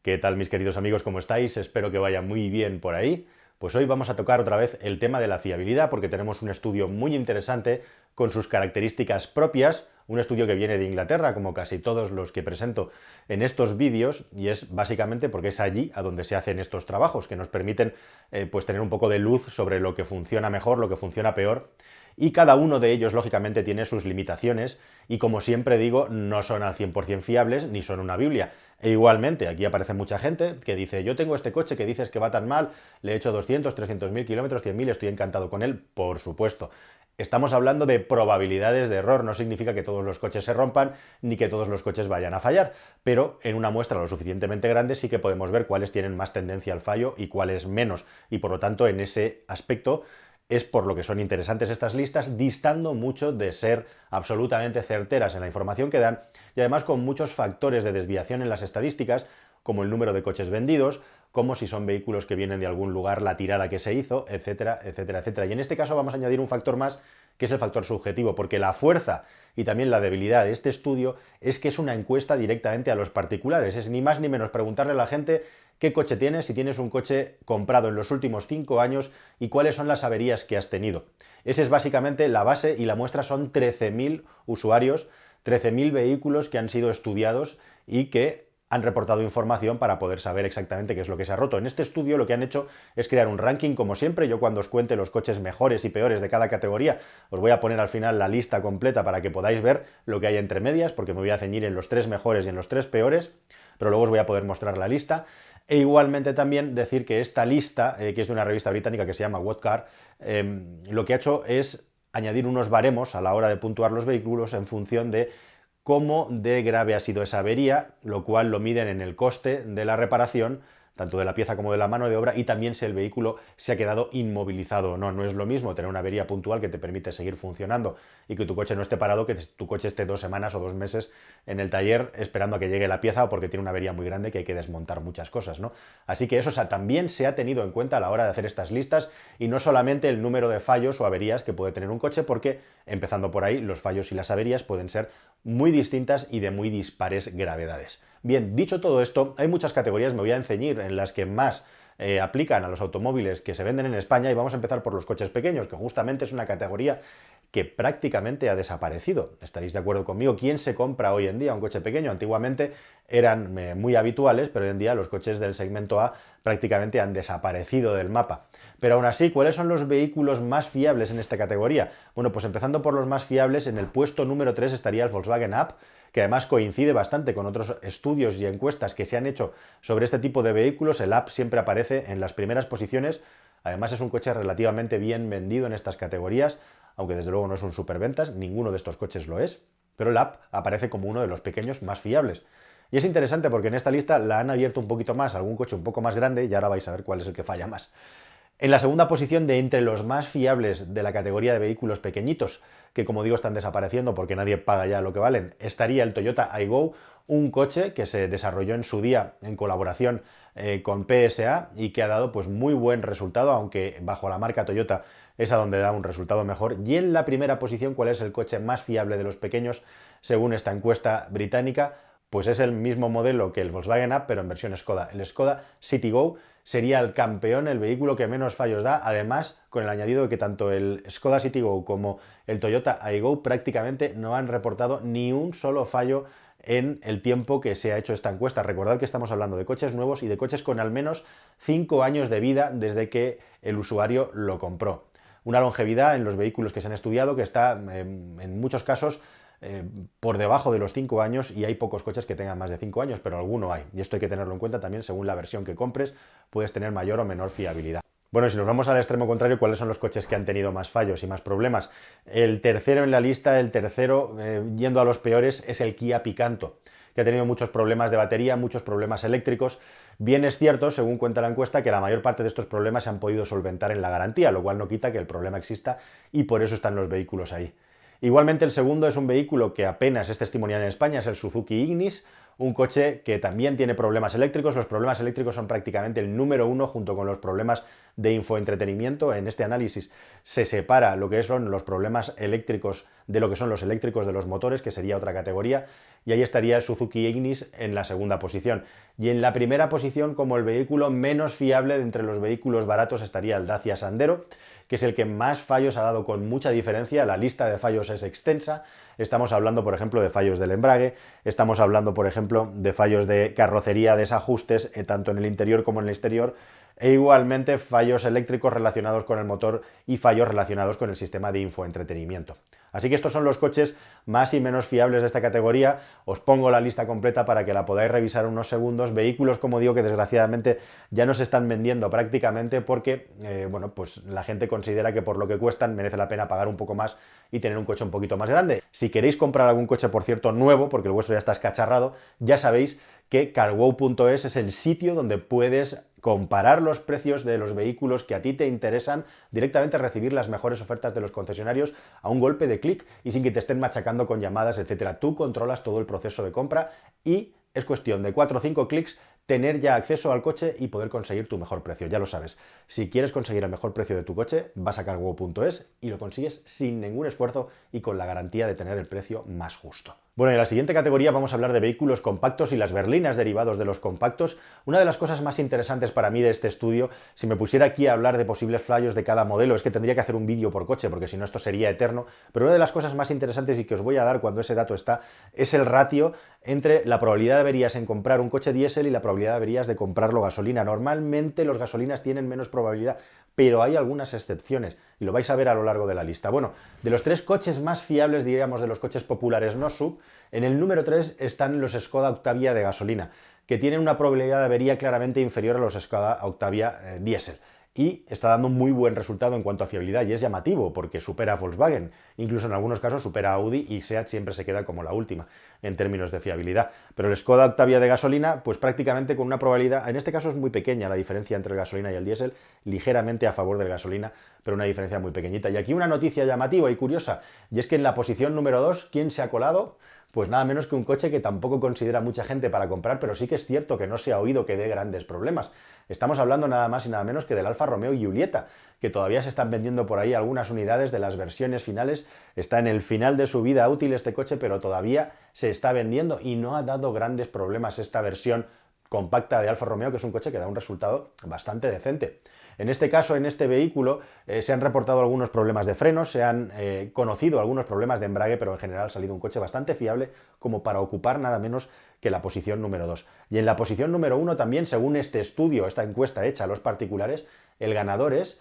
¿Qué tal, mis queridos amigos? ¿Cómo estáis? Espero que vaya muy bien por ahí. Pues hoy vamos a tocar otra vez el tema de la fiabilidad porque tenemos un estudio muy interesante con sus características propias, un estudio que viene de Inglaterra, como casi todos los que presento en estos vídeos, y es básicamente porque es allí a donde se hacen estos trabajos, que nos permiten pues tener un poco de luz sobre lo que funciona mejor, lo que funciona peor, y cada uno de ellos, lógicamente, tiene sus limitaciones y, como siempre digo, no son al 100% fiables ni son una Biblia. E igualmente, aquí aparece mucha gente que dice, yo tengo este coche que dices que va tan mal, le he hecho 200, 300.000 kilómetros, 100.000, estoy encantado con él, por supuesto. Estamos hablando de probabilidades de error, no significa que todos los coches se rompan ni que todos los coches vayan a fallar, pero en una muestra lo suficientemente grande sí que podemos ver cuáles tienen más tendencia al fallo y cuáles menos, y por lo tanto en ese aspecto es por lo que son interesantes estas listas, distando mucho de ser absolutamente certeras en la información que dan y además con muchos factores de desviación en las estadísticas, como el número de coches vendidos, como si son vehículos que vienen de algún lugar, la tirada que se hizo, etcétera, etcétera, etcétera. Y en este caso vamos a añadir un factor más, que es el factor subjetivo, porque la fuerza y también la debilidad de este estudio es que es una encuesta directamente a los particulares, es ni más ni menos preguntarle a la gente qué coche tienes, si tienes un coche comprado en los últimos 5 años y cuáles son las averías que has tenido. Esa es básicamente la base y la muestra son 13.000 usuarios, 13.000 vehículos que han sido estudiados y que han reportado información para poder saber exactamente qué es lo que se ha roto. En este estudio lo que han hecho es crear un ranking, como siempre. Yo cuando os cuente los coches mejores y peores de cada categoría, os voy a poner al final la lista completa para que podáis ver lo que hay entre medias, porque me voy a ceñir en los 3 mejores y en los 3 peores, pero luego os voy a poder mostrar la lista. E igualmente también decir que esta lista, que es de una revista británica que se llama What Car, lo que ha hecho es añadir unos baremos a la hora de puntuar los vehículos en función de cómo de grave ha sido esa avería, lo cual lo miden en el coste de la reparación, tanto de la pieza como de la mano de obra, y también si el vehículo se ha quedado inmovilizado o no. No es lo mismo tener una avería puntual que te permite seguir funcionando y que tu coche no esté parado, que tu coche esté 2 semanas o 2 meses en el taller esperando a que llegue la pieza o porque tiene una avería muy grande que hay que desmontar muchas cosas, ¿no? Así que eso también se ha tenido en cuenta a la hora de hacer estas listas y no solamente el número de fallos o averías que puede tener un coche, porque, empezando por ahí, los fallos y las averías pueden ser muy distintas y de muy dispares gravedades. Bien, dicho todo esto, hay muchas categorías, me voy a enceñir en las que más aplican a los automóviles que se venden en España y vamos a empezar por los coches pequeños, que justamente es una categoría que prácticamente ha desaparecido. ¿Estaréis de acuerdo conmigo? ¿Quién se compra hoy en día un coche pequeño? Antiguamente eran muy habituales, pero hoy en día los coches del segmento A prácticamente han desaparecido del mapa. Pero aún así, ¿cuáles son los vehículos más fiables en esta categoría? Bueno, pues empezando por los más fiables, en el puesto número 3 estaría el Volkswagen Up, que además coincide bastante con otros estudios y encuestas que se han hecho sobre este tipo de vehículos. El Up siempre aparece en las primeras posiciones. Además es un coche relativamente bien vendido en estas categorías, aunque desde luego no es un superventas, ninguno de estos coches lo es, pero el Up aparece como uno de los pequeños más fiables. Y es interesante porque en esta lista la han abierto un poquito más, algún coche un poco más grande, y ahora vais a ver cuál es el que falla más. En la segunda posición de entre los más fiables de la categoría de vehículos pequeñitos, que como digo están desapareciendo porque nadie paga ya lo que valen, estaría el Toyota Aygo, un coche que se desarrolló en su día en colaboración con PSA y que ha dado pues muy buen resultado, aunque bajo la marca Toyota es a donde da un resultado mejor. Y en la primera posición, ¿cuál es el coche más fiable de los pequeños según esta encuesta británica? Pues es el mismo modelo que el Volkswagen Up, pero en versión Skoda. El Skoda Citigo sería el campeón, el vehículo que menos fallos da, además con el añadido de que tanto el Skoda Citigo como el Toyota Aygo prácticamente no han reportado ni un solo fallo en el tiempo que se ha hecho esta encuesta. Recordad que estamos hablando de coches nuevos y de coches con al menos 5 años de vida desde que el usuario lo compró. Una longevidad en los vehículos que se han estudiado que está en muchos casos por debajo de los 5 años, y hay pocos coches que tengan más de 5 años, pero alguno hay. Y esto hay que tenerlo en cuenta también. Según la versión que compres, puedes tener mayor o menor fiabilidad. Bueno, si nos vamos al extremo contrario, ¿cuáles son los coches que han tenido más fallos y más problemas? El tercero en la lista, yendo a los peores, es el Kia Picanto, que ha tenido muchos problemas de batería, muchos problemas eléctricos. Bien es cierto, según cuenta la encuesta, que la mayor parte de estos problemas se han podido solventar en la garantía, lo cual no quita que el problema exista y por eso están los vehículos ahí. Igualmente el segundo es un vehículo que apenas es testimonial en España, es el Suzuki Ignis, un coche que también tiene problemas eléctricos. Los problemas eléctricos son prácticamente el número 1 junto con los problemas de infoentretenimiento. En este análisis se separa lo que son los problemas eléctricos de lo que son los eléctricos de los motores, que sería otra categoría, y ahí estaría el Suzuki Ignis en la segunda posición. Y en la primera posición, como el vehículo menos fiable de entre los vehículos baratos, estaría el Dacia Sandero, que es el que más fallos ha dado con mucha diferencia. La lista de fallos es extensa. Estamos hablando, por ejemplo, de fallos del embrague, estamos hablando, por ejemplo, de fallos de carrocería, desajustes, tanto en el interior como en el exterior, e igualmente fallos eléctricos relacionados con el motor y fallos relacionados con el sistema de infoentretenimiento. Así que estos son los coches más y menos fiables de esta categoría. Os pongo la lista completa para que la podáis revisar unos segundos. Vehículos, como digo, que desgraciadamente ya no se están vendiendo prácticamente porque bueno, pues la gente considera que por lo que cuestan merece la pena pagar un poco más y tener un coche un poquito más grande. Si queréis comprar algún coche, por cierto, nuevo, porque el vuestro ya está escacharrado, ya sabéis que carwow.es es el sitio donde puedes comparar los precios de los vehículos que a ti te interesan, directamente recibir las mejores ofertas de los concesionarios a un golpe de clic y sin que te estén machacando con llamadas, etcétera. Tú controlas todo el proceso de compra y es cuestión de 4 o 5 clics tener ya acceso al coche y poder conseguir tu mejor precio. Ya lo sabes, si quieres conseguir el mejor precio de tu coche, vas a carwow.es y lo consigues sin ningún esfuerzo y con la garantía de tener el precio más justo. Bueno, en la siguiente categoría vamos a hablar de vehículos compactos y las berlinas derivados de los compactos. Una de las cosas más interesantes para mí de este estudio, si me pusiera aquí a hablar de posibles fallos de cada modelo, es que tendría que hacer un vídeo por coche, porque si no esto sería eterno, pero una de las cosas más interesantes y que os voy a dar cuando ese dato está, es el ratio entre la probabilidad de averías en comprar un coche diésel y la probabilidad de averías de comprarlo gasolina. Normalmente los gasolinas tienen menos probabilidad, pero hay algunas excepciones y lo vais a ver a lo largo de la lista. Bueno, de los 3 coches más fiables, diríamos, de los coches populares no sub, en el número 3 están los Skoda Octavia de gasolina, que tienen una probabilidad de avería claramente inferior a los Skoda Octavia diésel. Y está dando un muy buen resultado en cuanto a fiabilidad y es llamativo porque supera a Volkswagen, incluso en algunos casos supera a Audi y SEAT siempre se queda como la última en términos de fiabilidad. Pero el Skoda Octavia de gasolina, pues prácticamente con una probabilidad, en este caso es muy pequeña la diferencia entre el gasolina y el diésel, ligeramente a favor del gasolina, pero una diferencia muy pequeñita. Y aquí una noticia llamativa y curiosa, y es que en la posición número 2, ¿quién se ha colado? Pues nada menos que un coche que tampoco considera mucha gente para comprar, pero sí que es cierto que no se ha oído que dé grandes problemas. Estamos hablando nada más y nada menos que del Alfa Romeo Giulietta, que todavía se están vendiendo por ahí algunas unidades de las versiones finales. Está en el final de su vida útil este coche, pero todavía se está vendiendo y no ha dado grandes problemas esta versión compacta de Alfa Romeo, que es un coche que da un resultado bastante decente. En este caso, en este vehículo, se han reportado algunos problemas de frenos, se han conocido algunos problemas de embrague, pero en general ha salido un coche bastante fiable como para ocupar nada menos que la posición número 2. Y en la posición número 1 también, según este estudio, esta encuesta hecha a los particulares, el ganador es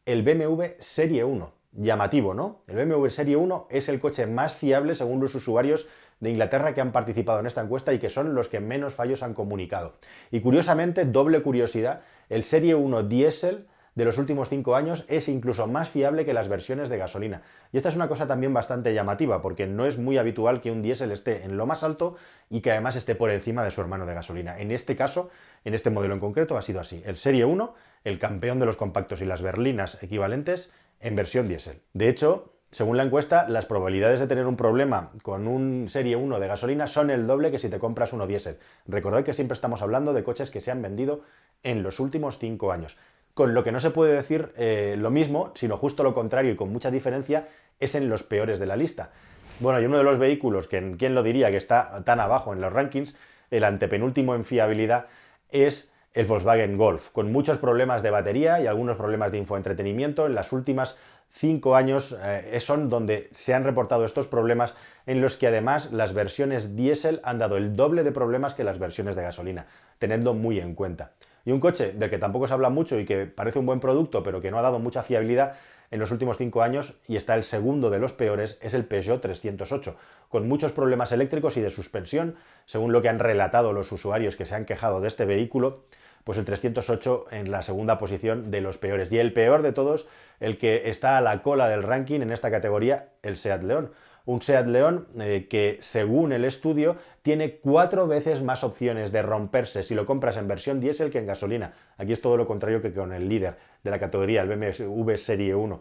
el BMW Serie 1. Llamativo, ¿no? El BMW Serie 1 es el coche más fiable según los usuarios de Inglaterra que han participado en esta encuesta y que son los que menos fallos han comunicado. Y curiosamente, doble curiosidad, el Serie 1 diésel de los últimos 5 años es incluso más fiable que las versiones de gasolina. Y esta es una cosa también bastante llamativa, porque no es muy habitual que un diésel esté en lo más alto y que además esté por encima de su hermano de gasolina. En este caso, en este modelo en concreto, ha sido así. El Serie 1, el campeón de los compactos y las berlinas equivalentes, en versión diésel. De hecho, según la encuesta, las probabilidades de tener un problema con un Serie 1 de gasolina son el doble que si te compras uno diésel. Recordad que siempre estamos hablando de coches que se han vendido en los últimos 5 años. Con lo que no se puede decir lo mismo, sino justo lo contrario y con mucha diferencia, es en los peores de la lista. Bueno, y uno de los vehículos que, ¿quién lo diría?, que está tan abajo en los rankings, el antepenúltimo en fiabilidad, es el Volkswagen Golf, con muchos problemas de batería y algunos problemas de infoentretenimiento. En las últimas 5 años son donde se han reportado estos problemas, en los que además las versiones diésel han dado el doble de problemas que las versiones de gasolina. Tenedlo muy en cuenta. Y un coche del que tampoco se habla mucho y que parece un buen producto, pero que no ha dado mucha fiabilidad en los últimos 5 años, y está el segundo de los peores, es el Peugeot 308, con muchos problemas eléctricos y de suspensión, según lo que han relatado los usuarios que se han quejado de este vehículo. Pues el 308 en la segunda posición de los peores. Y el peor de todos, el que está a la cola del ranking en esta categoría, el Seat León. Un Seat León que, según el estudio, tiene 4 veces más opciones de romperse si lo compras en versión diésel que en gasolina. Aquí es todo lo contrario que con el líder de la categoría, el BMW Serie 1.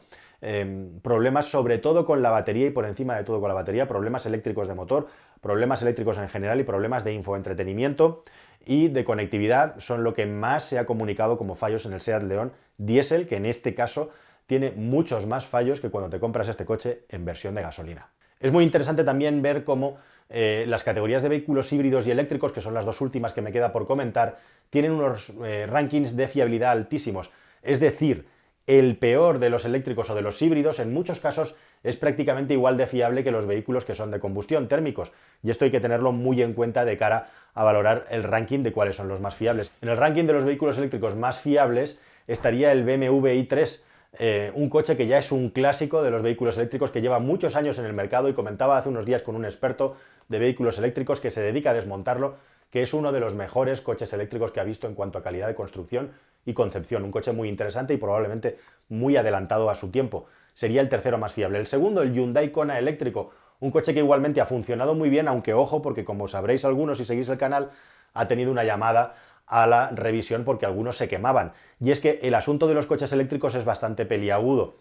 Problemas sobre todo con la batería y por encima de todo con la batería, problemas eléctricos de motor, problemas eléctricos en general y problemas de infoentretenimiento y de conectividad son lo que más se ha comunicado como fallos en el Seat León diésel, que en este caso tiene muchos más fallos que cuando te compras este coche en versión de gasolina. Es muy interesante también ver cómo las categorías de vehículos híbridos y eléctricos, que son las dos últimas que me queda por comentar, tienen unos rankings de fiabilidad altísimos. Es decir, el peor de los eléctricos o de los híbridos en muchos casos es prácticamente igual de fiable que los vehículos que son de combustión, térmicos, y esto hay que tenerlo muy en cuenta de cara a valorar el ranking de cuáles son los más fiables. En el ranking de los vehículos eléctricos más fiables estaría el BMW i3, un coche que ya es un clásico de los vehículos eléctricos, que lleva muchos años en el mercado, y comentaba hace unos días con un experto de vehículos eléctricos que se dedica a desmontarlo, que es uno de los mejores coches eléctricos que ha visto en cuanto a calidad de construcción y concepción. Un coche muy interesante y probablemente muy adelantado a su tiempo. Sería el tercero más fiable. El segundo, el Hyundai Kona eléctrico, un coche que igualmente ha funcionado muy bien, aunque ojo, porque como sabréis algunos si seguís el canal, ha tenido una llamada a la revisión porque algunos se quemaban. Y es que el asunto de los coches eléctricos es bastante peliagudo.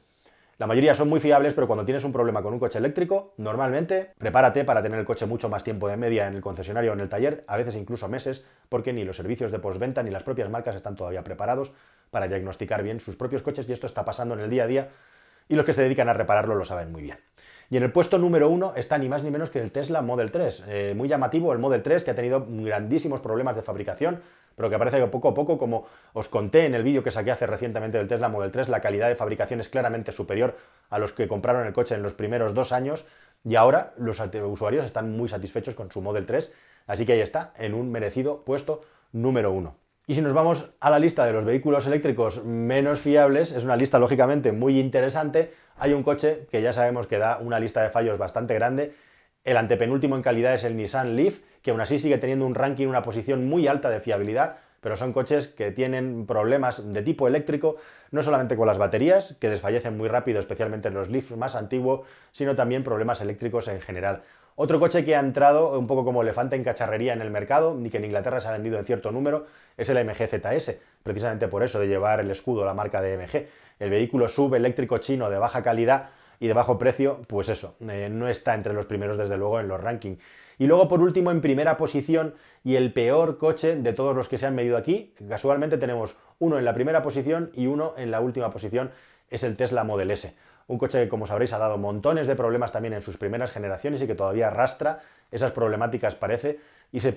La mayoría son muy fiables, pero cuando tienes un problema con un coche eléctrico, normalmente prepárate para tener el coche mucho más tiempo de media en el concesionario o en el taller, a veces incluso meses, porque ni los servicios de postventa ni las propias marcas están todavía preparados para diagnosticar bien sus propios coches, y esto está pasando en el día a día, y los que se dedican a repararlo lo saben muy bien. Y en el puesto número 1 está ni más ni menos que el Tesla Model 3. Muy llamativo el Model 3, que ha tenido grandísimos problemas de fabricación, pero que parece que poco a poco, como os conté en el vídeo que saqué hace recientemente del Tesla Model 3, la calidad de fabricación es claramente superior a los que compraron el coche en los primeros 2 años, y ahora los usuarios están muy satisfechos con su Model 3, así que ahí está, en un merecido puesto número 1. Y si nos vamos a la lista de los vehículos eléctricos menos fiables, es una lista lógicamente muy interesante. Hay un coche que ya sabemos que da una lista de fallos bastante grande. El antepenúltimo en calidad es el Nissan Leaf, que aún así sigue teniendo un ranking, una posición muy alta de fiabilidad, pero son coches que tienen problemas de tipo eléctrico, no solamente con las baterías, que desfallecen muy rápido, especialmente en los Leaf más antiguos, sino también problemas eléctricos en general. Otro coche que ha entrado un poco como elefante en cacharrería en el mercado, y que en Inglaterra se ha vendido en cierto número, es el MG ZS, precisamente por eso de llevar el escudo, la marca de MG. El vehículo SUV eléctrico chino de baja calidad y de bajo precio, pues eso, no está entre los primeros desde luego en los rankings. Y luego por último, en primera posición, y el peor coche de todos los que se han medido aquí, casualmente tenemos uno en la primera posición y uno en la última posición, es el Tesla Model S. Un coche que, como sabréis, ha dado montones de problemas también en sus primeras generaciones y que todavía arrastra esas problemáticas, parece, y se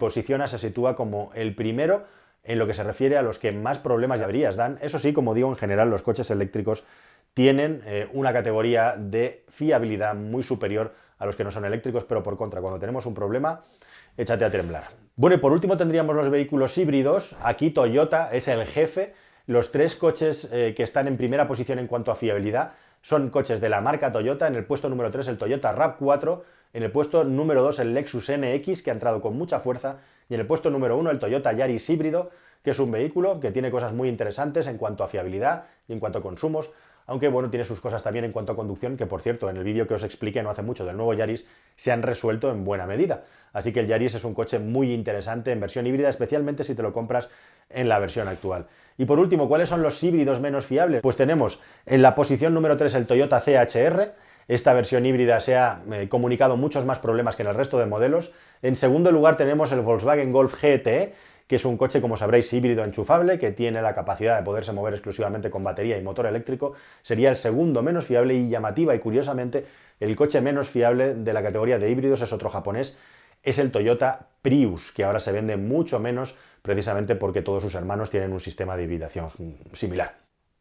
sitúa como el primero en lo que se refiere a los que más problemas y averías dan. Eso sí, como digo, en general los coches eléctricos tienen una categoría de fiabilidad muy superior a los que no son eléctricos, pero por contra, cuando tenemos un problema, échate a temblar. Bueno, y por último tendríamos los vehículos híbridos. Aquí Toyota es el jefe. Los 3 coches que están en primera posición en cuanto a fiabilidad son coches de la marca Toyota. En el puesto número 3 el Toyota RAV4, en el puesto número 2 el Lexus NX, que ha entrado con mucha fuerza, y en el puesto número 1 el Toyota Yaris híbrido, que es un vehículo que tiene cosas muy interesantes en cuanto a fiabilidad y en cuanto a consumos, aunque bueno, tiene sus cosas también en cuanto a conducción, que por cierto, en el vídeo que os expliqué no hace mucho del nuevo Yaris, se han resuelto en buena medida. Así que el Yaris es un coche muy interesante en versión híbrida, especialmente si te lo compras en la versión actual. Y por último, ¿cuáles son los híbridos menos fiables? Pues tenemos en la posición número 3 el Toyota CHR. Esta versión híbrida se ha comunicado muchos más problemas que en el resto de modelos. En segundo lugar tenemos el Volkswagen Golf GTE, que es un coche, como sabréis, híbrido enchufable, que tiene la capacidad de poderse mover exclusivamente con batería y motor eléctrico. Sería el segundo menos fiable, y llamativa y curiosamente el coche menos fiable de la categoría de híbridos es otro japonés, es el Toyota Prius, que ahora se vende mucho menos precisamente porque todos sus hermanos tienen un sistema de hibridación similar.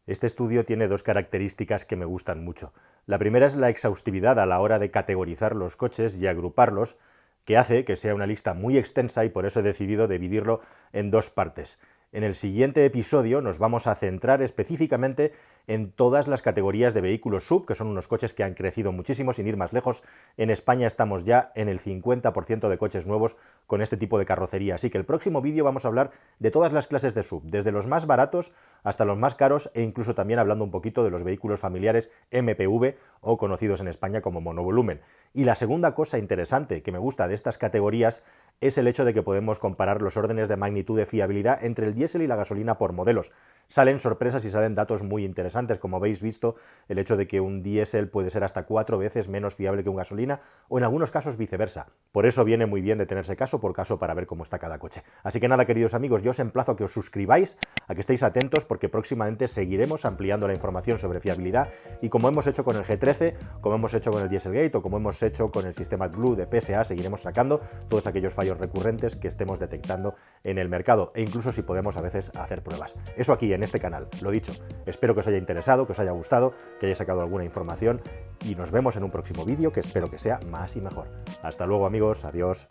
Este estudio tiene 2 características que me gustan mucho. La primera es la exhaustividad a la hora de categorizar los coches y agruparlos, que hace que sea una lista muy extensa, y por eso he decidido dividirlo en 2 partes. En el siguiente episodio nos vamos a centrar específicamente en todas las categorías de vehículos SUV, que son unos coches que han crecido muchísimo. Sin ir más lejos, en España estamos ya en el 50% de coches nuevos con este tipo de carrocería. Así que el próximo vídeo vamos a hablar de todas las clases de SUV, desde los más baratos hasta los más caros, e incluso también hablando un poquito de los vehículos familiares MPV, o conocidos en España como monovolumen. Y la segunda cosa interesante que me gusta de estas categorías es el hecho de que podemos comparar los órdenes de magnitud de fiabilidad entre el diésel y la gasolina por modelos. Salen sorpresas y salen datos muy interesantes, como habéis visto, el hecho de que un diésel puede ser hasta 4 veces menos fiable que un gasolina, o en algunos casos viceversa. Por eso viene muy bien detenerse caso por caso para ver cómo está cada coche. Así que nada, queridos amigos, yo os emplazo a que os suscribáis, a que estéis atentos, porque próximamente seguiremos ampliando la información sobre fiabilidad, y como hemos hecho con el G13, como hemos hecho con el Dieselgate, o como hemos hemos hecho con el sistema AdBlue de PSA, seguiremos sacando todos aquellos fallos recurrentes que estemos detectando en el mercado, e incluso si podemos a veces hacer pruebas. Eso aquí en este canal, lo dicho. Espero que os haya interesado, que os haya gustado, que hayáis sacado alguna información y nos vemos en un próximo vídeo que espero que sea más y mejor. Hasta luego amigos, adiós.